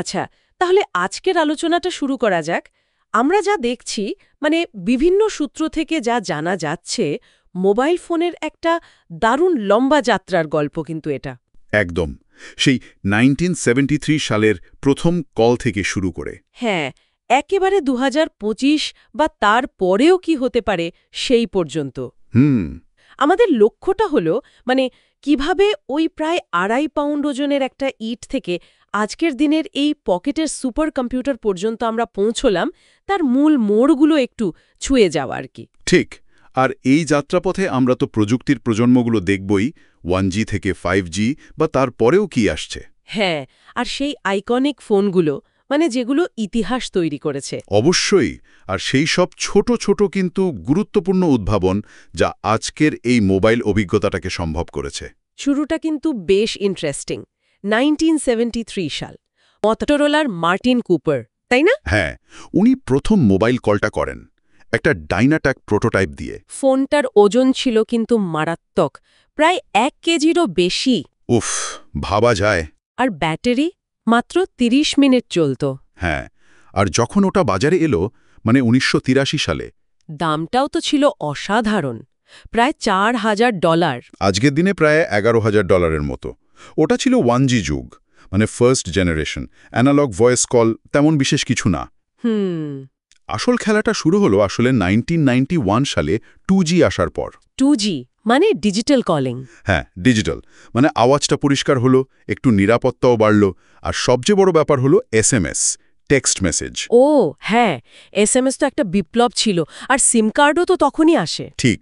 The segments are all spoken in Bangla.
আচ্ছা, তাহলে আজকের আলোচনাটা শুরু করা যাক। আমরা যা দেখছি, মানে বিভিন্ন সূত্র থেকে যা জানা যাচ্ছে, মোবাইল ফোনের একটা দারুণ লম্বা যাত্রার গল্প কিন্তু এটা। একদম। সেই 1973 সালের প্রথম কল থেকে শুরু করে। হ্যাঁ, একেবারে 2025 বা তার পরেও কি হতে পারে সেই পর্যন্ত। হুম। আমাদের লক্ষ্যটা হলো, মানে কিভাবে ওই প্রায় 2.5 পাউন্ড ওজনের একটা ইট থেকে আজকের দিনের এই পকেটের সুপার কম্পিউটার পর্যন্ত আমরা পৌঁছলাম, তার মূল মোড়গুলো একটু ছুঁয়ে যাওয়া আর কি। ঠিক। আর এই যাত্রাপথে আমরা তো প্রযুক্তির প্রজন্মগুলো দেখবই, 1G থেকে 5G বা তার পরেও কি আসছে। হ্যাঁ, আর সেই আইকনিক ফোনগুলো, মানে যেগুলো ইতিহাস তৈরি করেছে। অবশ্যই। আর সেই সব ছোট ছোট কিন্তু গুরুত্বপূর্ণ উদ্ভাবন যা আজকের এই মোবাইল অভিজ্ঞতাটাকে সম্ভব করেছে। শুরুটা কিন্তু বেশ ইন্টারেস্টিং। 1973 সাল, মটোরোলার মার্টিন কুপার, তাই না? হ্যাঁ, উনি প্রথম মোবাইল কলটা করেন একটা ডাইনাট্যাক প্রোটোটাইপ দিয়ে। ফোনটার ওজন ছিল কিন্তু মারাত্মক, প্রায় 1 কেজিরও বেশি। উফ, ভাবা যায়। আর ব্যাটারি মাত্র 30 মিনিট চলত। হ্যাঁ, আর যখন ওটা বাজারে এলো, মানে 1983 সালে, দামটাও তো ছিল অসাধারণ, প্রায় $4,000। আজকের দিনে প্রায় $11,000 মতো। ওটা ছিল 1G যুগ, মানে first generation, analogue voice call, তেমন বিশেষ কিছু না। আসল খেলাটা শুরু হলো আসলে 1991 সালে 2G আসার পর। 2G মানে ডিজিটাল কলিং। হ্যাঁ, ডিজিটাল, মানে আওয়াজটা পরিষ্কার হলো, একটু নিরাপত্তাও বাড়ল, আর সবচেয়ে বড় ব্যাপার হলো SMS, টেক্সট মেসেজ। ও হ্যাঁ, SMS তো একটা বিপ্লব ছিল, আর সিম কার্ডও তো তখনই আসে। ঠিক,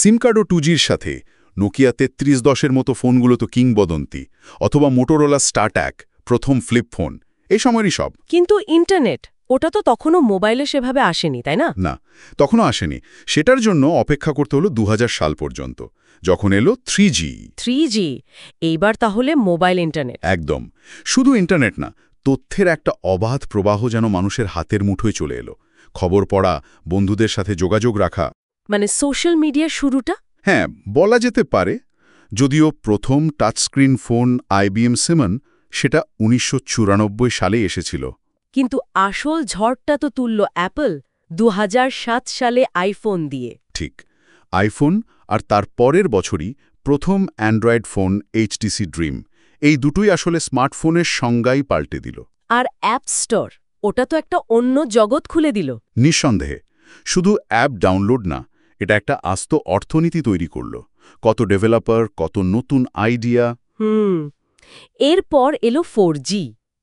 সিম কার্ডও 2Gর সাথে। নোকিয়া 3310-এর মতো ফোনগুলো তো কিংবদন্তি, অথবা মোটোরোলা স্টারট্যাক, প্রথম ফ্লিপ ফোন, এই সময়েরই সব। কিন্তু ইন্টারনেট, ওটা তো তখনও মোবাইলে সেভাবে আসেনি, তাই না? না, তখনও আসেনি। সেটার জন্য অপেক্ষা করতে হলো 2000 সাল পর্যন্ত, যখন এলো 3G। 3G, এইবার তাহলে মোবাইল ইন্টারনেট। একদম। শুধু ইন্টারনেট না, তথ্যের একটা অবাধ প্রবাহ যেন মানুষের হাতের মুঠোয় চলে এলো। খবর পড়া, বন্ধুদের সাথে যোগাযোগ রাখা। মানে সোশ্যাল মিডিয়ার শুরুটা। হ্যাঁ, বলা যেতে পারে। যদিও প্রথম টাচস্ক্রিন ফোন IBM সিমন, সেটা 1994 সালে এসেছিল। কিন্তু আসল ঝড়টা তো তুলল অ্যাপল 2007 সালে আইফোন দিয়ে। ঠিক, আইফোন, আর তার পরের বছরই প্রথম অ্যান্ড্রয়েড ফোন HTC ড্রিম। এই দুটোই আসলে স্মার্টফোনের সংজ্ঞাই পাল্টে দিল। আর অ্যাপ স্টোর, ওটা তো একটা অন্য জগৎ খুলে দিল। নিঃসন্দেহে। শুধু অ্যাপ ডাউনলোড না, এটা একটা আস্ত অর্থনীতি তৈরি করল। কত ডেভেলপার, কত নতুন আইডিয়া। এরপর এলো 4G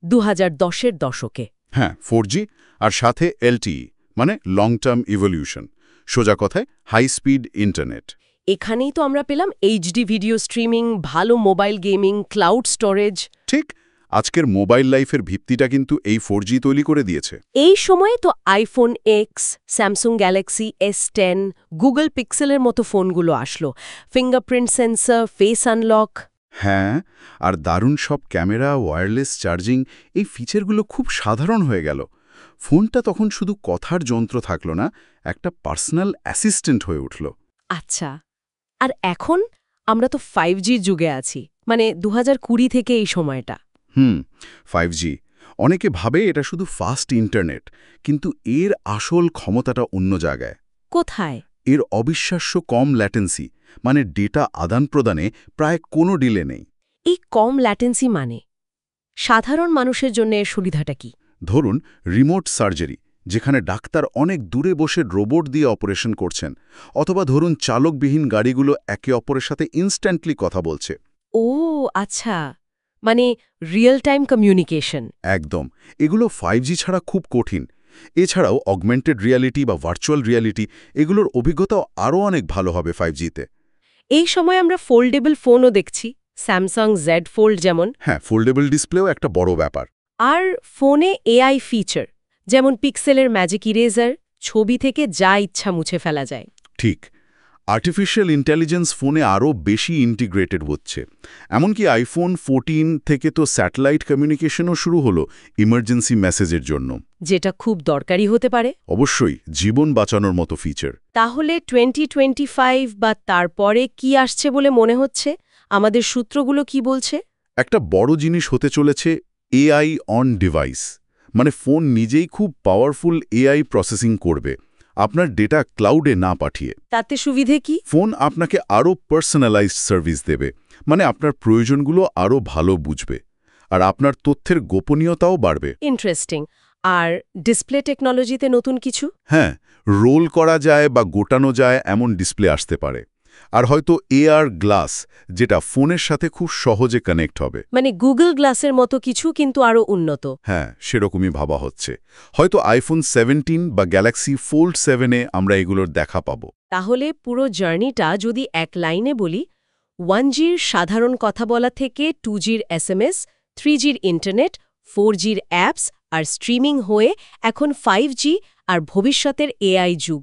2010-এর দশকে। হ্যাঁ, 4G, আর সাথে LTE, মানে লং টার্ম ইভলিউশন। সোজা কথায় হাই স্পিড ইন্টারনেট। এখানেই তো আমরা পেলাম HD ভিডিও স্ট্রিমিং, ভালো মোবাইল গেমিং, ক্লাউড স্টোরেজ। ঠিক, আজকের মোবাইল লাইফের ভিত্তিটা কিন্তু এই 4G তৈরি করে দিয়েছে। এই সময়ে তো iPhone x, Samsung Galaxy S10, Google পিক্সেলের মতো ফোনগুলো আসলো। Fingerprint sensor, face unlock. হ্যাঁ, আর দারুণ সব ক্যামেরা, ওয়্যারলেস চার্জিং, এই ফিচারগুলো খুব সাধারণ হয়ে গেল। ফোনটা তখন শুধু কথার যন্ত্র থাকল না, একটা পার্সোনাল অ্যাসিস্ট্যান্ট হয়ে উঠল। আচ্ছা, আর এখন আমরা তো 5G যুগে আছি, মানে 2020 থেকে এই সময়টা। 5G। অনেকে ভাবে এটা শুধু ফাস্ট ইন্টারনেট, কিন্তু এর আসল ক্ষমতাটা অন্য জায়গায়। কোথায়? এর অবিশ্বাস্য কম ল্যাটেন্সি, মানে ডেটা আদান প্রদানে প্রায় কোনো ডিলে নেই। এই কম ল্যাটেন্সি মানে সাধারণ মানুষের জন্য এর সুবিধাটা কি? ধরুন রিমোট সার্জারি, যেখানে ডাক্তার অনেক দূরে বসে রোবট দিয়ে অপারেশন করছেন, অথবা ধরুন চালকবিহীন গাড়িগুলো একে অপরের সাথে ইনস্ট্যান্টলি কথা বলছে। ও আচ্ছা, মানে রিয়েল টাইম কমিউনিকেশন। একদম। এগুলো 5G ছাড়া খুব কঠিন। এছাড়াও অগমেন্টেড রিয়ালিটি বা ভার্চুয়াল রিয়ালিটি, এগুলোর অভিজ্ঞতাও আরও অনেক ভালো হবে 5Gতে। এই সময় আমরা ফোল্ডেবল ফোনও দেখছি, স্যামসাং জেড ফোল্ড যেমন। হ্যাঁ, ফোল্ডেবল ডিসপ্লেও একটা বড় ব্যাপার। আর ফোনে AI ফিচার, যেমন পিক্সেলের ম্যাজিক ইরেজার, ছবি থেকে যা ইচ্ছা মুছে ফেলা যায়। ঠিক, আর্টিফিশিয়াল ইন্টেলিজেন্স ফোনে আরও বেশি ইন্টিগ্রেটেড হচ্ছে। এমনকি আইফোন 14 থেকে তো স্যাটেলাইট কমিউনিকেশনও শুরু হলো ইমার্জেন্সি মেসেজের জন্য, যেটা খুব দরকারি হতে পারে। অবশ্যই জীবন বাঁচানোর মতো ফিচার। তাহলে 2025 বা তারপরে কি আসছে বলে মনে হচ্ছে? আমাদের সূত্রগুলো কি বলছে? একটা বড় জিনিস হতে চলেছে এআই অন ডিভাইস, মানে ফোন নিজেই খুব পাওয়ারফুল এআই প্রসেসিং করবে আপনার ডেটা ক্লাউডে না পাঠিয়ে। তাতে সুবিধে কি? ফোন আপনাকে আরও পার্সোনালাইজড সার্ভিস দেবে, মানে আপনার প্রয়োজনগুলো আরও ভালো বুঝবে আর আপনার তথ্যের গোপনীয়তাও বাড়বে। ইন্টারেস্টিং। আর ডিসপ্লে টেকনোলজিতে নতুন কিছু? হ্যাঁ, রোল করা যায় বা গোটানো যায় এমন ডিসপ্লে আসতে পারে। আর হয়তো এআর গ্লাস, যেটা ফোনের সাথে খুব সহজে কানেক্ট হবে। মানে গুগল গ্লাসের মতো কিছু, কিন্তু আরও উন্নত। হ্যাঁ, সেরকমই ভাবা হচ্ছে। হয়তো আইফোন 17 বা গ্যালাক্সি ফোল্ড 7-এ আমরা এগুলোর দেখা পাব। তাহলে পুরো জার্নিটা যদি এক লাইনে বলি, 1Gর সাধারণ কথা বলা থেকে 2Gর SMS, 3Gর ইন্টারনেট, 4Gর অ্যাপস আর স্ট্রিমিং হয়ে এখন 5G আর ভবিষ্যতের এআই যুগ।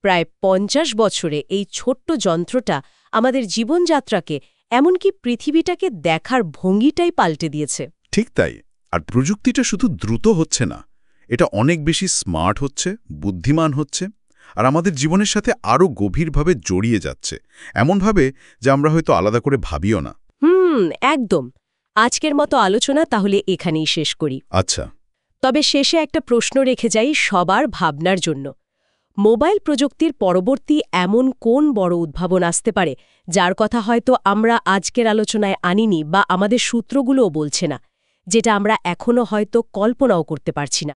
প্রায় 50 বছরে এই ছোট্ট যন্ত্রটা আমাদের জীবনযাত্রাকে, এমনকি পৃথিবীটাকে দেখার ভঙ্গিটাই পাল্টে দিয়েছে। ঠিক তাই। আর প্রযুক্তিটা শুধু দ্রুত হচ্ছে না, এটা অনেক বেশি স্মার্ট হচ্ছে, বুদ্ধিমান হচ্ছে আর আমাদের জীবনের সাথে আরও গভীরভাবে জড়িয়ে যাচ্ছে, এমনভাবে যে আমরা হয়তো আলাদা করে ভাবিও না। একদম। আজকের মতো আলোচনা তাহলে এখানেই শেষ করি। আচ্ছা। তবে শেষে একটা প্রশ্ন রেখে যাই সবার ভাবনার জন্য। মোবাইল প্রযুক্তির পরবর্তী এমন কোন বড় উদ্ভাবন আসতে পারে যার কথা হয়তো আমরা আজকের আলোচনায় আনিনি বা আমাদের সূত্রগুলোও বলছে না, যেটা আমরা এখনো হয়তো কল্পনাও করতে পারছি না?